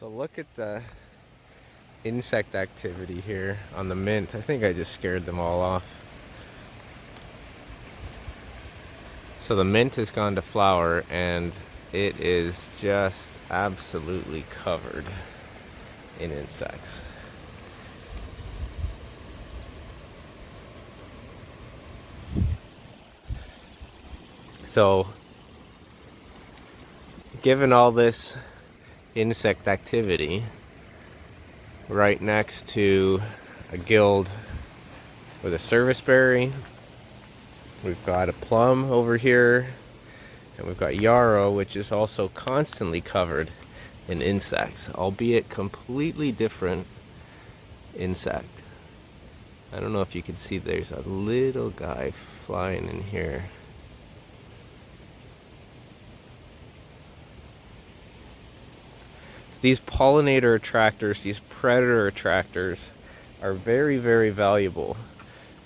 So look at the insect activity here on the mint. I think I just scared them all off. So the mint has gone to flower and it is just absolutely covered in insects. So given all this insect activity right next to a guild with a serviceberry, we've got a plum over here, and we've got yarrow, which is also constantly covered in insects, albeit completely different insect. I don't know if you can see, there's a little guy flying in here. These pollinator attractors, these predator attractors, are very, very valuable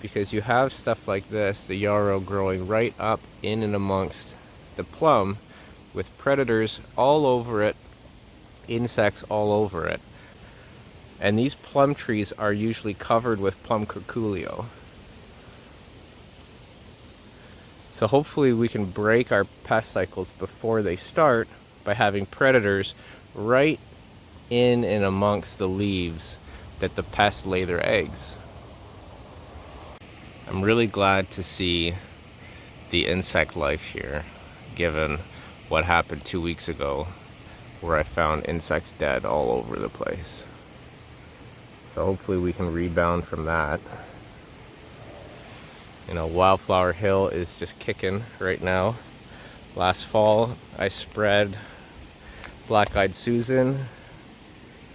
because you have stuff like this, the yarrow, growing right up in and amongst the plum with predators all over it, insects all over it. And these plum trees are usually covered with plum curculio. So hopefully we can break our pest cycles before they start by having predators right in and amongst the leaves that the pests lay their eggs. I'm really glad to see the insect life here, given what happened 2 weeks ago where I found insects dead all over the place. So hopefully we can rebound from that. You know, Wildflower Hill is just kicking right now. Last fall I spread black-eyed Susan,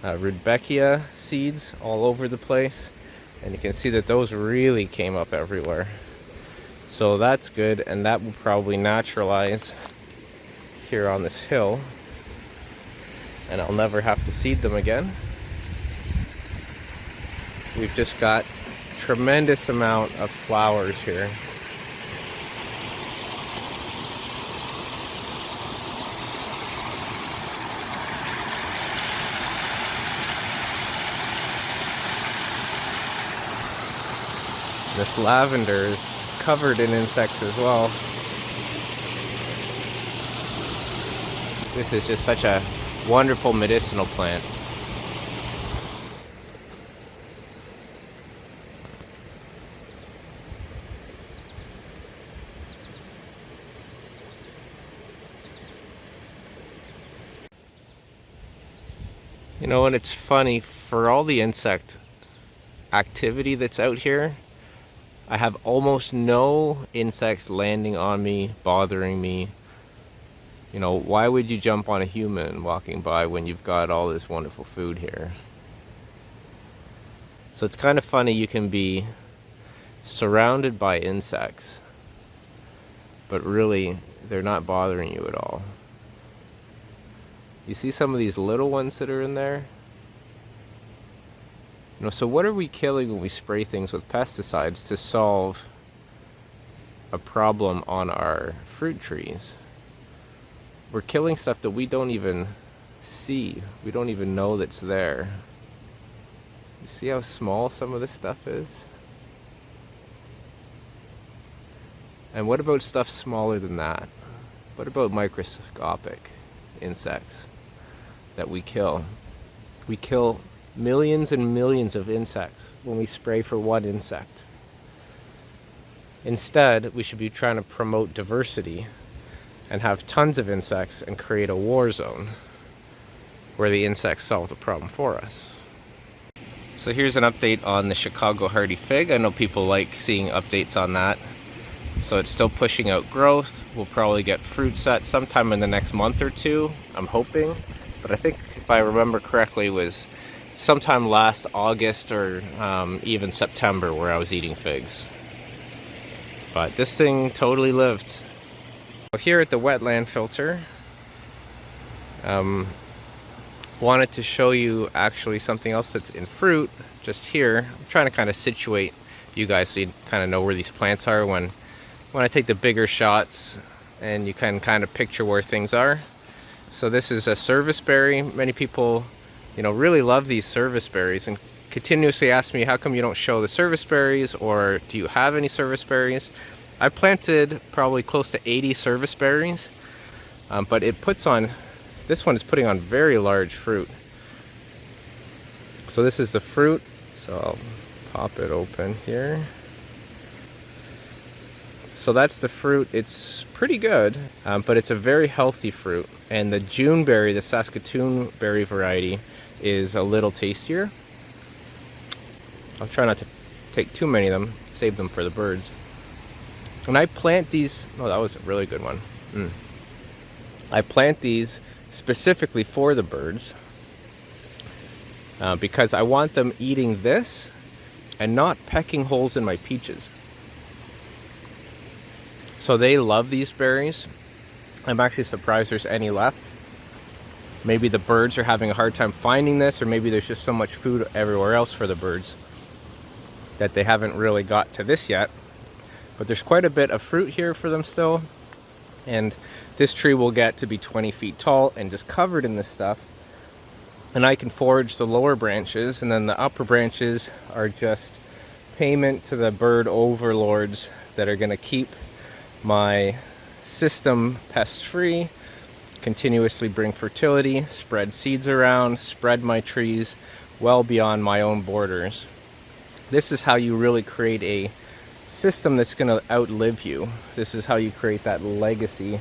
Rudbeckia seeds all over the place, and you can see that those really came up everywhere. So that's good, and that will probably naturalize here on this hill, and I'll never have to seed them again. We've just got tremendous amount of flowers here. This lavender is covered in insects as well. This is just such a wonderful medicinal plant. You know, and it's funny, for all the insect activity that's out here, I have almost no insects landing on me, bothering me. You know, why would you jump on a human walking by when you've got all this wonderful food here? So it's kind of funny, you can be surrounded by insects, but really they're not bothering you at all. You see some of these little ones that are in there? You know, so what are we killing when we spray things with pesticides to solve a problem on our fruit trees? We're killing stuff that we don't even see. We don't even know that's there. You see how small some of this stuff is? And what about stuff smaller than that? What about microscopic insects that we kill? We kill millions and millions of insects when we spray for one insect. Instead, we should be trying to promote diversity and have tons of insects and create a war zone where the insects solve the problem for us. So here's an update on the Chicago hardy fig. I know people like seeing updates on that. So it's still pushing out growth. We'll probably get fruit set sometime in the next month or two, I'm hoping. But I think, if I remember correctly, it was sometime last August or even September where I was eating figs. But this thing totally lived. Here at the wetland filter, wanted to show you actually something else that's in fruit just here. I'm trying to kind of situate you guys so you kind of know where these plants are when I take the bigger shots, and you can kind of picture where things are. So this is a serviceberry. Many people really love these service berries and continuously ask me, how come you don't show the service berries, or do you have any service berries? I planted probably close to 80 service berries, but this one is putting on very large fruit. So this is the fruit, so I'll pop it open here. So that's the fruit. It's pretty good, but it's a very healthy fruit. And the June berry, the Saskatoon berry variety, is a little tastier. I'll try not to take too many of them, save them for the birds. And I plant these, oh, that was a really good one. I plant these specifically for the birds because I want them eating this and not pecking holes in my peaches. So they love these berries. I'm actually surprised there's any left. Maybe the birds are having a hard time finding this, or maybe there's just so much food everywhere else for the birds that they haven't really got to this yet. But there's quite a bit of fruit here for them still. And this tree will get to be 20 feet tall and just covered in this stuff. And I can forage the lower branches, and then the upper branches are just payment to the bird overlords that are going to keep my system pest-free, continuously bring fertility, spread seeds around, spread my trees well beyond my own borders. This is how you really create a system that's going to outlive you. This is how you create that legacy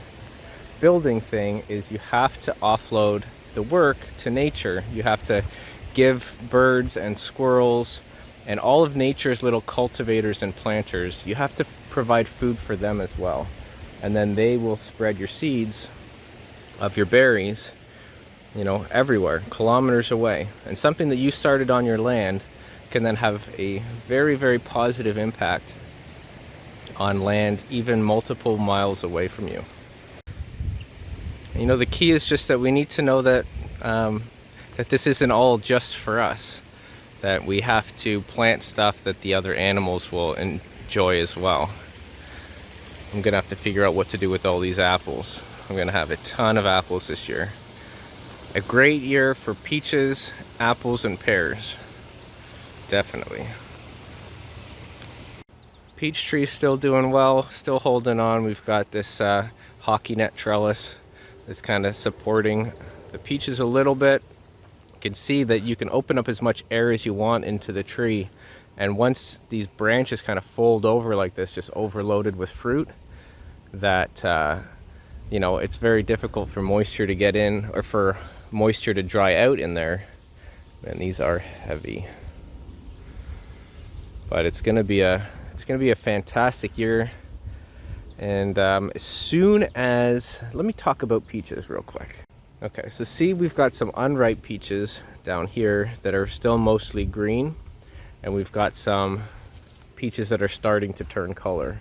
building thing, is you have to offload the work to nature. You have to give birds and squirrels and all of nature's little cultivators and planters, you have to provide food for them as well. And then they will spread your seeds of your berries, everywhere, kilometers away. And something that you started on your land can then have a very, very positive impact on land even multiple miles away from you. The key is just that we need to know that that this isn't all just for us, that we have to plant stuff that the other animals will enjoy as well. I'm gonna have to figure out what to do with all these apples. I'm gonna have a ton of apples this year. A great year for peaches, apples, and pears. Definitely. Peach tree's still doing well, still holding on. We've got this hockey net trellis that's kind of supporting the peaches a little bit. You can see that you can open up as much air as you want into the tree, and once these branches kind of fold over like this, just overloaded with fruit, that it's very difficult for moisture to get in, or for moisture to dry out in there. And these are heavy, but it's gonna be a fantastic year. And as soon as, let me talk about peaches real quick. Okay, so see, we've got some unripe peaches down here that are still mostly green, and we've got some peaches that are starting to turn color.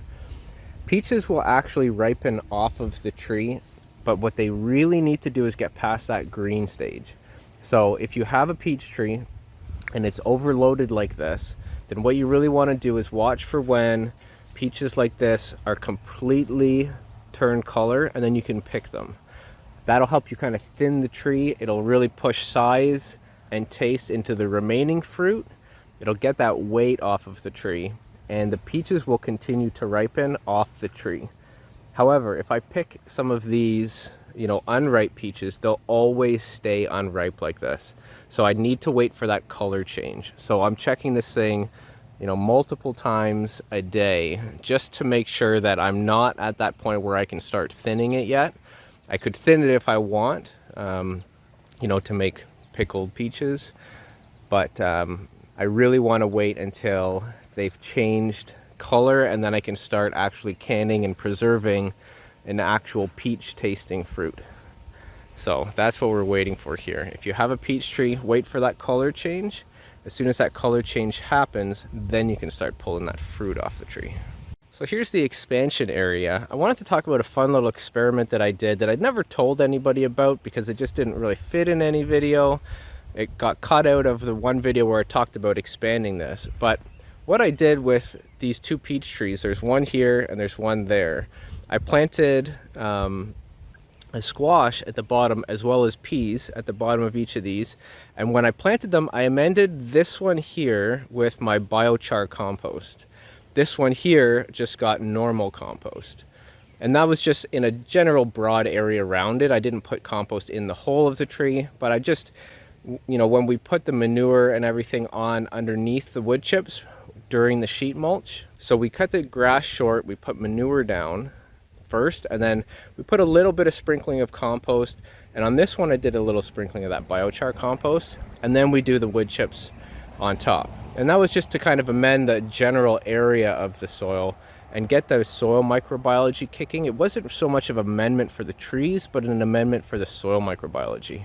Peaches will actually ripen off of the tree, but what they really need to do is get past that green stage. So if you have a peach tree and it's overloaded like this, then what you really want to do is watch for when peaches like this are completely turned color, and then you can pick them. That'll help you kind of thin the tree. It'll really push size and taste into the remaining fruit. It'll get that weight off of the tree, and the peaches will continue to ripen off the tree. However, if I pick some of these, unripe peaches, they'll always stay unripe like this. So I need to wait for that color change. So I'm checking this thing, multiple times a day, just to make sure that I'm not at that point where I can start thinning it yet. I could thin it if I want, to make pickled peaches, but I really want to wait until they've changed color, and then I can start actually canning and preserving an actual peach tasting fruit. So that's what we're waiting for here. If you have a peach tree, wait for that color change. As soon as that color change happens, then you can start pulling that fruit off the tree. So here's the expansion area. I wanted to talk about a fun little experiment that I did that I'd never told anybody about because it just didn't really fit in any video. It got cut out of the one video where I talked about expanding this. But what I did with these two peach trees, there's one here and there's one there. I planted a squash at the bottom as well as peas at the bottom of each of these. And when I planted them, I amended this one here with my biochar compost. This one here just got normal compost. And that was just in a general broad area around it. I didn't put compost in the whole of the tree, but I just, you know, when we put the manure and everything on underneath the wood chips during the sheet mulch, so we cut the grass short, we put manure down first, and then we put a little bit of sprinkling of compost. And on this one, I did a little sprinkling of that biochar compost, and then we do the wood chips on top. And that was just to kind of amend the general area of the soil and get the soil microbiology kicking. It wasn't so much of an amendment for the trees, but an amendment for the soil microbiology.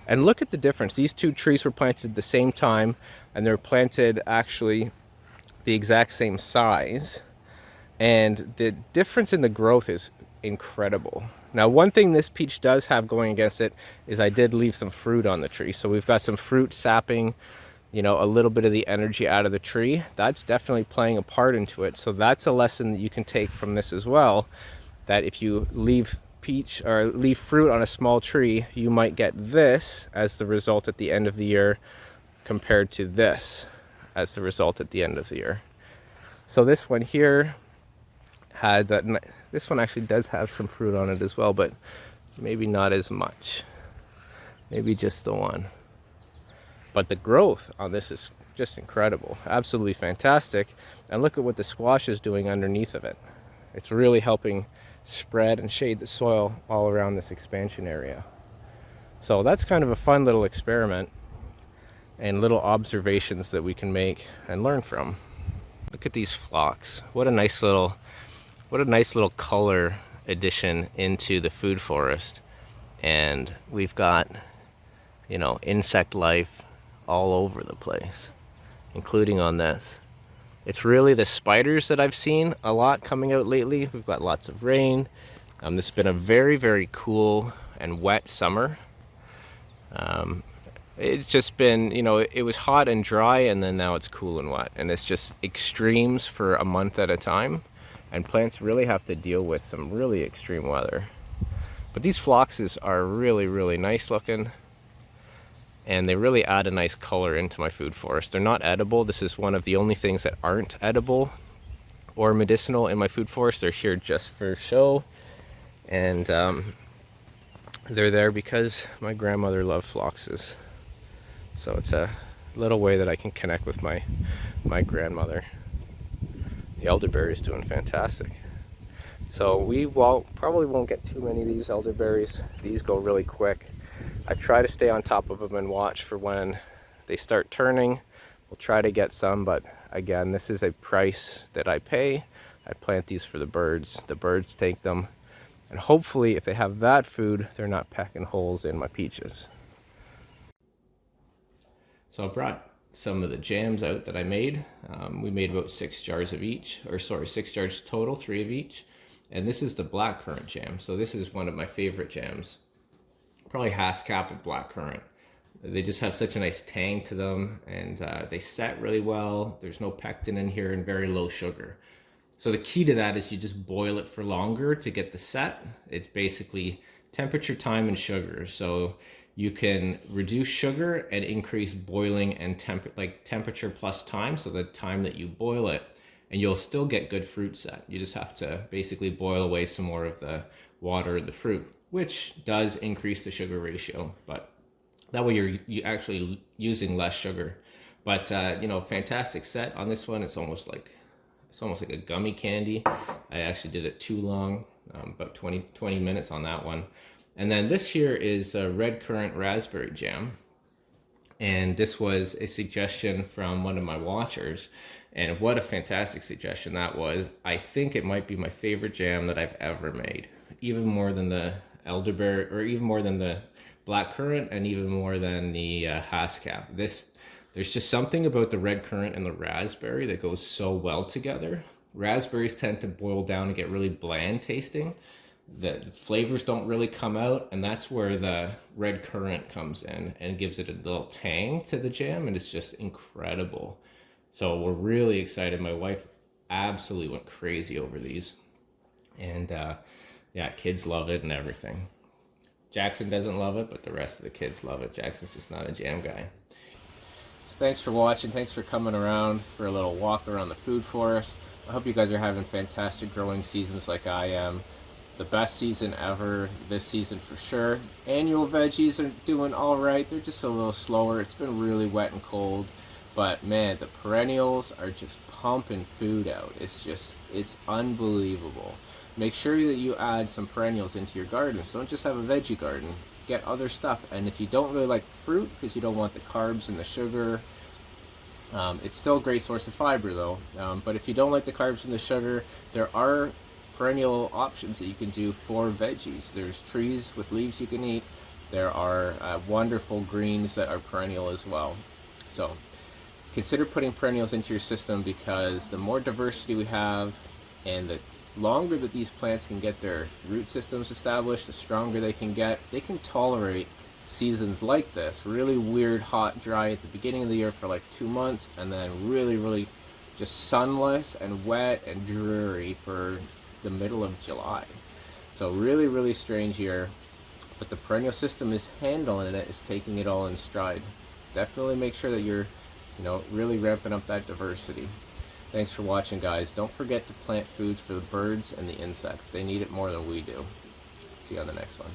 And look at the difference. These two trees were planted at the same time, and they're planted actually the exact same size. And the difference in the growth is incredible. Now, one thing this peach does have going against it is I did leave some fruit on the tree. So we've got some fruit sapping, you know, a little bit of the energy out of the tree. That's definitely playing a part into it. So that's a lesson that you can take from this as well, that if you leave peach or leave fruit on a small tree, you might get this as the result at the end of the year compared to this as the result at the end of the year. So this one here had that. This one actually does have some fruit on it as well, but maybe not as much. Maybe just the one. But the growth on this is just incredible, absolutely fantastic. And look at what the squash is doing underneath of it. It's really helping spread and shade the soil all around this expansion area. So that's kind of a fun little experiment and little observations that we can make and learn from. Look at these phlox. What a nice little color addition into the food forest. And we've got, you know, insect life all over the place, including on this. It's really the spiders that I've seen a lot coming out lately. We've got lots of rain. This has been a very, very cool and wet summer. It's just been, you know, it was hot and dry, and then now it's cool and wet. And it's just extremes for a month at a time. And plants really have to deal with some really extreme weather. But these phloxes are really, really nice looking. And they really add a nice color into my food forest. They're not edible. This is one of the only things that aren't edible or medicinal in my food forest. They're here just for show. And they're there because my grandmother loved phloxes. So it's a little way that I can connect with my grandmother. The elderberry is doing fantastic. So we probably won't get too many of these elderberries. These go really quick. I try to stay on top of them and watch for when they start turning. We'll try to get some, but again, this is a price that I pay. I plant these for the birds. The birds take them, and hopefully if they have that food, they're not pecking holes in my peaches. So I brought some of the jams out that I made. We made about 6 jars of each, 6 jars total, 3 of each. And this is the blackcurrant jam. So this is one of my favorite jams. Probably Haskap and blackcurrant. They just have such a nice tang to them, and they set really well. There's no pectin in here and very low sugar. So the key to that is you just boil it for longer to get the set. It's basically temperature, time, and sugar. So you can reduce sugar and increase boiling and temperature plus time, so the time that you boil it, and you'll still get good fruit set. You just have to basically boil away some more of the water of the fruit, which does increase the sugar ratio, but that way you're actually using less sugar. But you know, fantastic set on this one. It's almost like a gummy candy. I actually did it too long, about 20 minutes on that one. And then this here is a red currant raspberry jam. And this was a suggestion from one of my watchers. And what a fantastic suggestion that was. I think it might be my favorite jam that I've ever made. Even more than the elderberry, or even more than the blackcurrant, and even more than the Haskap. There's just something about the red currant and the raspberry that goes so well together. Raspberries tend to boil down and get really bland tasting. The flavors don't really come out, and that's where the red currant comes in and gives it a little tang to the jam, and it's just incredible. So we're really excited. My wife absolutely went crazy over these, and yeah, kids love it and everything. Jackson doesn't love it, but the rest of the kids love it. Jackson's just not a jam guy. So thanks for watching. Thanks for coming around for a little walk around the food forest. I hope you guys are having fantastic growing seasons like I am. The best season ever this season for sure. Annual veggies are doing all right. They're just a little slower. It's been really wet and cold, but man, the perennials are just pumping food out. It's unbelievable. Make sure that you add some perennials into your gardens. Don't just have a veggie garden. Get other stuff. And if you don't really like fruit because you don't want the carbs and the sugar, it's still a great source of fiber though. But if you don't like the carbs and the sugar, there are perennial options that you can do for veggies. There's trees with leaves you can eat. There are wonderful greens that are perennial as well. So consider putting perennials into your system, because the more diversity we have and the longer that these plants can get their root systems established, the stronger they can get. They can tolerate seasons like this, really weird, hot, dry at the beginning of the year for like 2 months, and then really, really just sunless and wet and dreary for the middle of July. So really, really strange year, but the perennial system is handling it, is taking it all in stride. Definitely make sure that you're, really ramping up that diversity. Thanks for watching, guys. Don't forget to plant foods for the birds and the insects. They need it more than we do. See you on the next one.